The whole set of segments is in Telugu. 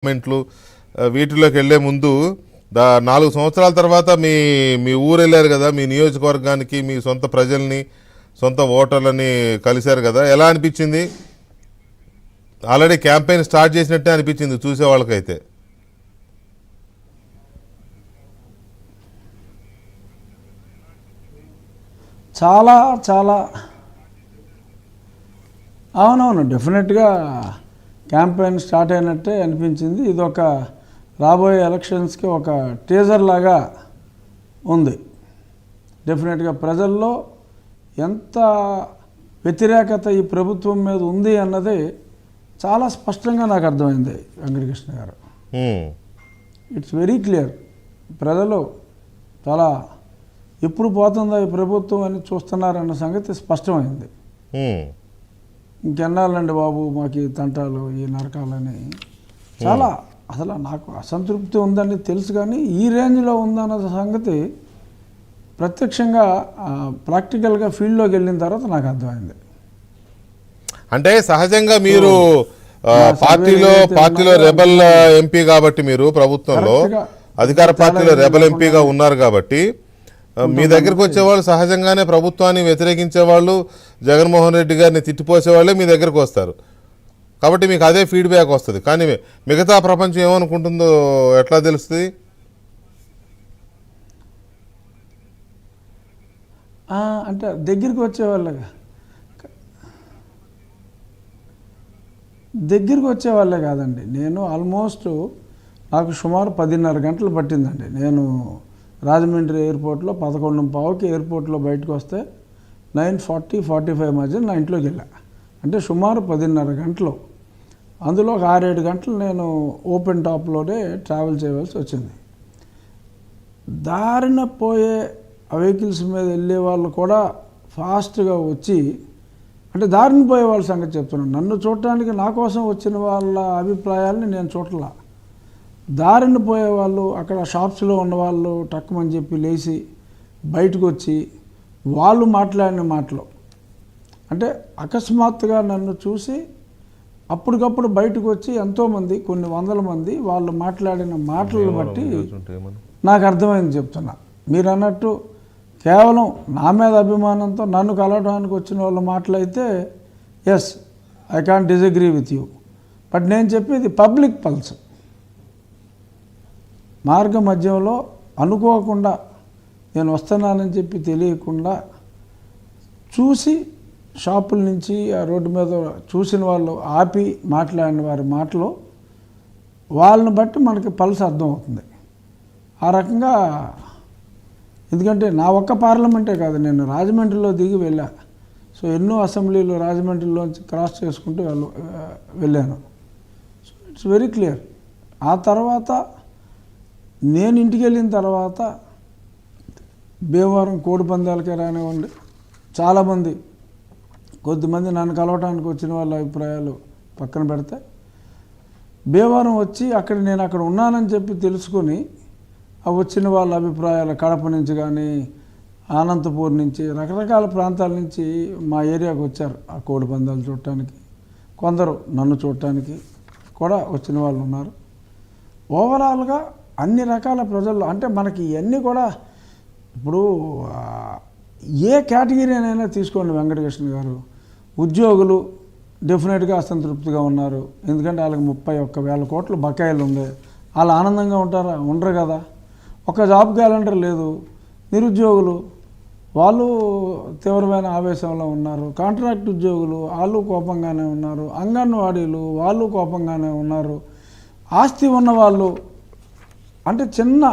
గవర్నమెంట్లు వీటిలోకి వెళ్లే ముందు 4 సంవత్సరాల తర్వాత మీ మీ ఊరు వెళ్ళారు కదా, మీ నియోజకవర్గానికి మీ సొంత ప్రజల్ని సొంత ఓటర్లని కలిశారు కదా, ఎలా అనిపించింది? ఆల్రెడీ క్యాంపెయిన్ స్టార్ట్ చేసినట్టే అనిపించింది చూసే వాళ్ళకైతే. చాలా చాలా అవునవును, డెఫినెట్గా క్యాంపెయిన్ స్టార్ట్ అయినట్టే అనిపించింది. ఇది ఒక రాబోయే ఎలక్షన్స్కి ఒక టీజర్ లాగా ఉంది. డెఫినెట్గా ప్రజల్లో ఎంత వ్యతిరేకత ఈ ప్రభుత్వం మీద ఉంది అన్నది చాలా స్పష్టంగా నాకు అర్థమైంది వెంకటకృష్ణ గారు. It's very clear. ప్రజలు చాలా ఎప్పుడు పోతుందో ఈ ప్రభుత్వం అని చూస్తున్నారన్న సంగతి స్పష్టమైంది. ఇంకెన్నాళ్ళండి బాబు మాకు ఈ తంటాలు ఈ నరకాలని చాలా అసలు నాకు అసంతృప్తి ఉందని తెలుసు, కానీ ఈ రేంజ్లో ఉందన్న సంగతి ప్రత్యక్షంగా ప్రాక్టికల్గా ఫీల్డ్లోకి వెళ్ళిన తర్వాత నాకు అర్థమైంది. అంటే సహజంగా మీరు పార్టీలో రెబల్ ఎంపీ కాబట్టి, మీరు ప్రభుత్వంలో అధికార పార్టీలో రెబల్ ఎంపీగా ఉన్నారు కాబట్టి మీ దగ్గరకు వచ్చేవాళ్ళు సహజంగానే ప్రభుత్వాన్ని వ్యతిరేకించే వాళ్ళు, జగన్మోహన్ రెడ్డి గారిని తిట్టిపోసే వాళ్ళే మీ దగ్గరకు వస్తారు కాబట్టి మీకు అదే ఫీడ్బ్యాక్ వస్తుంది. కానీ మిగతా ప్రపంచం ఏమనుకుంటుందో ఎట్లా తెలుస్తుంది? అంటే దగ్గరికి వచ్చేవాళ్ళే కాదండి. నేను ఆల్మోస్ట్ నాకు సుమారు 10:30 గంటలు పట్టిందండి. నేను రాజమండ్రి ఎయిర్పోర్ట్లో 11:15కి ఎయిర్పోర్ట్లో బయటకు వస్తే 9:40-45 మధ్య నా ఇంట్లోకి వెళ్ళా. అంటే సుమారు 10:30 గంటలు. అందులో ఒక 6-7 గంటలు నేను ఓపెన్ టాప్లోనే ట్రావెల్ చేయవలసి వచ్చింది. దారిన పోయే వెహికల్స్ మీద వెళ్ళే వాళ్ళు కూడా ఫాస్ట్గా వచ్చి, అంటే దారిని పోయే వాళ్ళ సంగతి చెప్తున్నాను, నన్ను చూడటానికి నా కోసం వచ్చిన వాళ్ళ అభిప్రాయాలని నేను చూడలా. దారిన పోయేవాళ్ళు, అక్కడ షాప్స్లో ఉన్నవాళ్ళు టక్కుమని చెప్పి లేచి బయటకు వచ్చి వాళ్ళు మాట్లాడిన మాటలు, అంటే అకస్మాత్తుగా నన్ను చూసి అప్పటికప్పుడు బయటకు వచ్చి ఎంతోమంది, కొన్ని వందల మంది వాళ్ళు మాట్లాడిన మాటలను బట్టి నాకు అర్థమైంది చెప్తున్నా. మీరు అన్నట్టు కేవలం నా మీద అభిమానంతో నన్ను కలవడానికి వచ్చిన వాళ్ళ మాటలైతే yes, I can't disagree with you. But నేను చెప్పేది పబ్లిక్ పల్స్. మార్గ మధ్యంలో అనుకోకుండా నేను వస్తున్నానని చెప్పి తెలియకుండా చూసి షాపుల నుంచి ఆ రోడ్డు మీద చూసిన వాళ్ళు ఆపి మాట్లాడిన వారి మాటలు, వాళ్ళని బట్టి మనకి పల్స్ అర్థమవుతుంది. ఆ రకంగా, ఎందుకంటే నా ఒక్క పార్లమెంటే కాదు, నేను రాజమండ్రిలో దిగి వెళ్ళా. సో ఎన్నో అసెంబ్లీలు రాజమండ్రిలోంచి క్రాస్ చేసుకుంటూ వెళ్ళాను. So it's very clear. ఆ తర్వాత నేను ఇంటికి వెళ్ళిన తర్వాత భీమవరం కోడి పందాలకే రానివ్వండి, చాలామంది కొద్దిమంది నన్ను కలవటానికి వచ్చిన వాళ్ళ అభిప్రాయాలు పక్కన పెడితే, భీమవరం వచ్చి నేను అక్కడ ఉన్నానని చెప్పి తెలుసుకొని వచ్చిన వాళ్ళ అభిప్రాయాలు కడప నుంచి కానీ అనంతపూర్ నుంచి రకరకాల ప్రాంతాల నుంచి మా ఏరియాకు వచ్చారు ఆ కోడి పందాలు చూడటానికి. కొందరు నన్ను చూడటానికి కూడా వచ్చిన వాళ్ళు ఉన్నారు. ఓవరాల్గా అన్ని రకాల ప్రజల్లో, అంటే మనకి ఇవన్నీ కూడా ఇప్పుడు ఏ కేటగిరీనైనా తీసుకోండి వెంకటకృష్ణ గారు, ఉద్యోగులు డెఫినెట్గా అసంతృప్తిగా ఉన్నారు. ఎందుకంటే వాళ్ళకి 31,000 కోట్ల బకాయిలు ఉంది. వాళ్ళు ఆనందంగా ఉంటారా? ఉండరు కదా. ఒక జాబ్ క్యాలెండర్ లేదు. నిరుద్యోగులు వాళ్ళు తీవ్రమైన ఆవేశంలో ఉన్నారు. కాంట్రాక్ట్ ఉద్యోగులు వాళ్ళు కోపంగానే ఉన్నారు. అంగన్వాడీలు వాళ్ళు కోపంగానే ఉన్నారు. ఆస్తి ఉన్నవాళ్ళు, అంటే చిన్న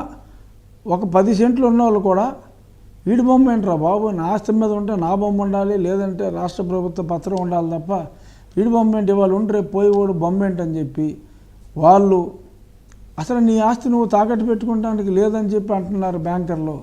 ఒక 10 సెంట్లు ఉన్నవాళ్ళు కూడా వీడి బొమ్మ ఏంట్రా బాబు, నా ఆస్తి మీద ఉంటే నా బొమ్మ ఉండాలి, లేదంటే రాష్ట్ర ప్రభుత్వ పత్రం ఉండాలి తప్ప వీడి బొమ్మ ఏంటి, వాళ్ళు ఉంటే పోయేవాడు బొమ్మ ఏంటని చెప్పి వాళ్ళు, అసలు నీ ఆస్తి నువ్వు తాకట్టు పెట్టుకోవడానికి లేదని చెప్పి అంటున్నారు బ్యాంకర్లు.